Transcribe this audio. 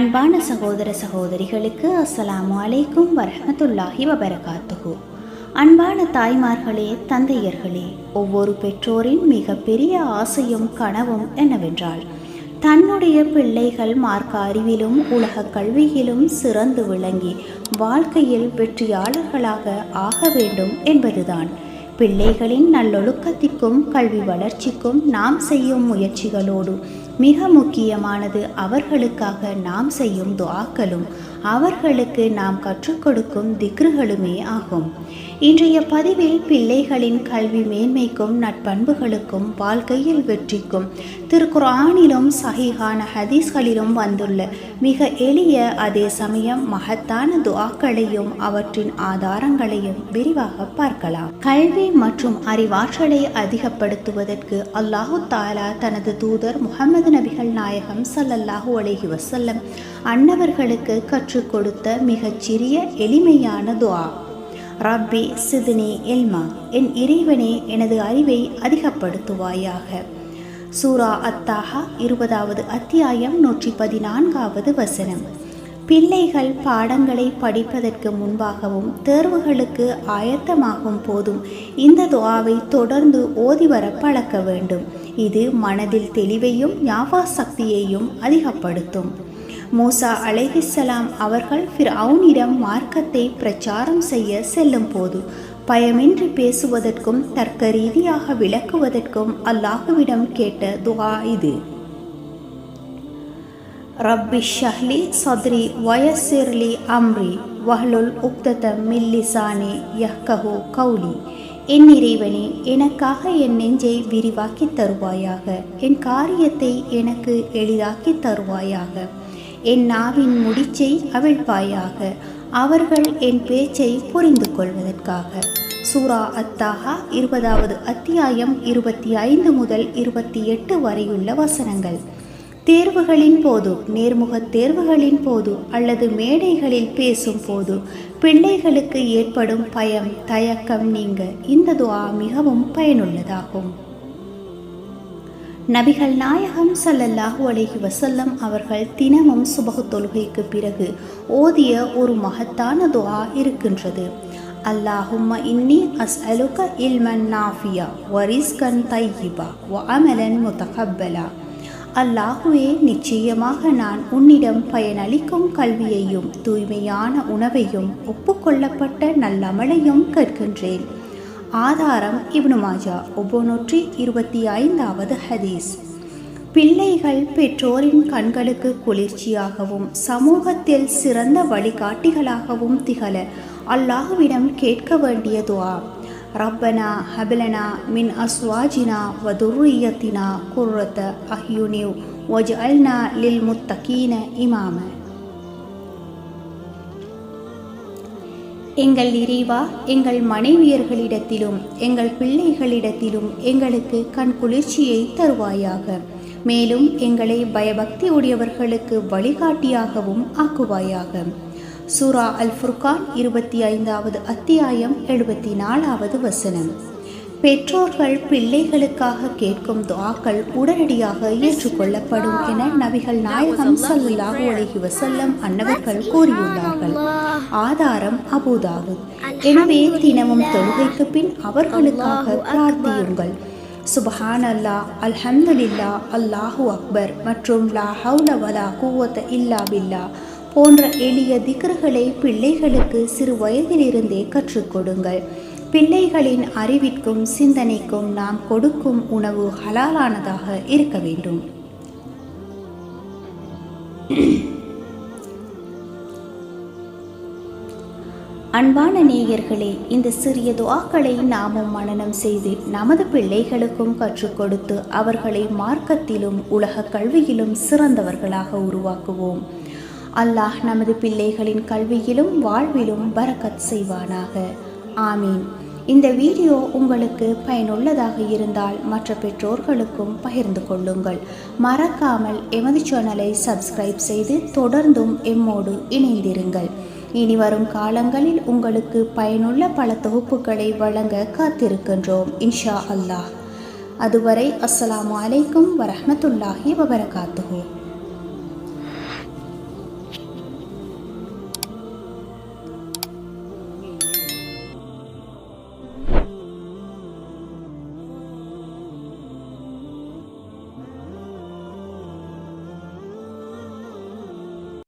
அன்பான சகோதர சகோதரிகளுக்கு அஸ்ஸலாமு அலைக்கும் வரஹ்மத்துல்லாஹி வபரகாத்துஹு. அன்பான தாய்மார்களே, தந்தையர்களே, ஒவ்வொரு பெற்றோரின் மிகப்பெரிய ஆசையும் கனவும் என்னவென்றால் தன்னுடைய பிள்ளைகள் மார்க்க அறிவிலும் உலக கல்வியிலும் சிறந்து விளங்கி வாழ்க்கையில் வெற்றியாளர்களாக ஆக வேண்டும் என்பதுதான். பிள்ளைகளின் நல்லொழுக்கத்திற்கும் கல்வி வளர்ச்சிக்கும் நாம் செய்யும் முயற்சிகளோடு மிக முக்கியமானது அவர்களுக்காக நாம் செய்யும் துஆக்களும் அவர்களுக்கு நாம் கற்றுக் கொடுக்கும் திக்ருகளுமே ஆகும். இன்றைய பதிவில் பிள்ளைகளின் கல்வி மேன்மைக்கும் நட்பண்புகளுக்கும் வாழ்க்கையில் வெற்றிக்கும் திருக்குர்ஆனிலும் சஹீஹான ஹதீஸ்களிலும் வந்துள்ள மிக எளிய அதே சமயம் மகத்தான துஆக்களையும் அவற்றின் ஆதாரங்களையும் விரிவாக பார்க்கலாம். கல்வி மற்றும் அறிவாற்றலை அதிகப்படுத்துவதற்கு அல்லாஹு தஆலா தனது தூதர் முஹம்மது நபிகள் நாயகம் ஸல்லல்லாஹு அலைஹி வஸல்லம் அன்னவர்களுக்கு கற்றுக் கொடுத்த மிகச்சிறிய எளிமையான துஆ, ரப்பி சித்னி இல்மா, என் இறைவனே எனது அறிவை அதிகப்படுத்துவாயாக. சூரா அத்தாஹா 20வது அத்தியாயம் 114வது வசனம். பிள்ளைகள் பாடங்களை படிப்பதற்கு முன்பாகவும் தேர்வுகளுக்கு ஆயத்தமாகும் போதும் இந்த துஆவை தொடர்ந்து ஓதி வர பழக்க வேண்டும். இது மனதில் தெளிவையும் ஞாபக சக்தியையும் அதிகப்படுத்தும். மூசா அலைஹிஸ்ஸலாம் அவர்கள் ஃபிர்அவுனிடம் மார்க்கத்தை பிரச்சாரம் செய்ய செல்லும் போது பயமின்றி பேசுவதற்கும் தர்க்க ரீதியாக விளக்குவதற்கும் அல்லாஹுவிடம் கேட்ட துஆ இது. ரப்பி ஷ்ரஹ்லி சத்ரி வயஸ்ஸிர்லி அம்ரி வஹ்லுல் உக்ததம் மின் லிசானி யஃகஹு கௌலி. என் இறைவனே, எனக்காக என் நெஞ்சை விரிவாக்கி தருவாயாக, என் காரியத்தை எனக்கு எளிதாக்கி தருவாயாக, என் நாவின் முடிச்சை அவிழ்ப்பாயாக, அவர்கள் என் பேச்சை புரிந்து கொள்வதற்காக. சூரா அத்தாஹா 20வது அத்தியாயம் 25 முதல் 28 வரையுள்ள வசனங்கள். தேர்வுகளின் போது, நேர்முக தேர்வுகளின் போது அல்லது மேடைகளில் பேசும் போது பிள்ளைகளுக்கு ஏற்படும் பயம், தயக்கம் நீங்க இந்த துஆ மிகவும் பயனுள்ளதாகும். நபிகள் நாயகம் ஸல்லல்லாஹு அலைஹி வஸல்லம் அவர்கள் தினமும் சுபஹ் தொழுகைக்கு பிறகு ஓதிய ஒரு மகத்தான துஆ இருக்கின்றது. அல்லாஹும்ம இன்னி அஸ்அலுக இல்மன் நாஃபியா வ ரிஸ்கன் தய்யிபா வ அமலன் முதகப்பலா. அல்லாஹுவே, நிச்சயமாக நான் உன்னிடம் பயனளிக்கும் கல்வியையும் தூய்மையான உணவையும் ஒப்புக்கொள்ளப்பட்ட நல்லமலையும் கேட்கின்றேன். ஆதாரம் இப்னு மாஜா 925வது ஹதீஸ். பிள்ளைகள் பெற்றோரின் கண்களுக்கு குளிர்ச்சியாகவும் சமூகத்தில் சிறந்த வழிகாட்டிகளாகவும் திகழ அல்லாஹுவிடம் கேட்க வேண்டிய துஆ, ரப்பனா ஹப்லனா மின் அஸ்வாஜினா வ துர்ரிய்யத்தினா குர்ரத அஹ்யுனி வஜ்அல்னா லில் முத்தகீன இமாம. எங்கள் இறைவா, எங்கள் மனைவியர்களிடத்திலும் எங்கள் பிள்ளைகளிடத்திலும் எங்களுக்கு கண் குளிர்ச்சியை தருவாயாக. மேலும் எங்களை பயபக்தி உடையவர்களுக்கு வழிகாட்டியாகவும் ஆக்குவாயாக. சூரா அல் ஃபுர்கான் 25வது அத்தியாயம் 74வது வசனம். பெற்றோர்கள் பிள்ளைகளுக்காக கேட்கும் துஆக்கள் உடனடியாக ஏற்றுக்கொள்ளப்படும் என நபிகள் நாயகம் ஸல்லல்லாஹு அலைஹி வஸல்லம் அன்னவர்கள் கூறியுள்ளார்கள். ஆதாரம் அபூதாவுத். எனவே தினமும் தொழுகைக்கு பின் அவர்களுக்காக பிரார்த்தியுங்கள். சுப்ஹானல்லாஹ், அல்ஹம்துலில்லாஹ், அல்லாஹு அக்பர் மற்றும் லா ஹவ்ல வலா குவத இல்லா பில்லாஹ் போன்ற எளிய திக்ருகளை பிள்ளைகளுக்கு சிறு வயதிலிருந்தே கற்றுக் கொடுங்கள். பிள்ளைகளின் அறிவிற்கும் சிந்தனைக்கும் நாம் கொடுக்கும் உணவு ஹலாலானதாக இருக்க வேண்டும். அன்பான நேயர்களே, இந்த சிறிய துஆக்களை நாமும் மனனம் செய்து நமது பிள்ளைகளுக்கும் கற்றுக் கொடுத்து அவர்களை மார்க்கத்திலும் உலக கல்வியிலும் சிறந்தவர்களாக உருவாக்குவோம். அல்லாஹ் நமது பிள்ளைகளின் கல்வியிலும் வாழ்விலும் பரக்கத் செய்வானாக. ஆமீன். இந்த வீடியோ உங்களுக்கு பயனுள்ளதாக இருந்தால் மற்ற பெற்றோர்களுக்கும் பகிர்ந்து கொள்ளுங்கள். மறக்காமல் எமது சேனலை சப்ஸ்கிரைப் செய்து தொடர்ந்தும் எம்மோடு இணைந்திருங்கள். இனி வரும் காலங்களில் உங்களுக்கு பயனுள்ள பல தொகுப்புகளை வழங்க காத்திருக்கின்றோம் இன்ஷா அல்லாஹ். அதுவரை அஸ்ஸலாமு அலைக்கும் வரஹ்மத்துல்லாஹி வபரகாத்துஹு.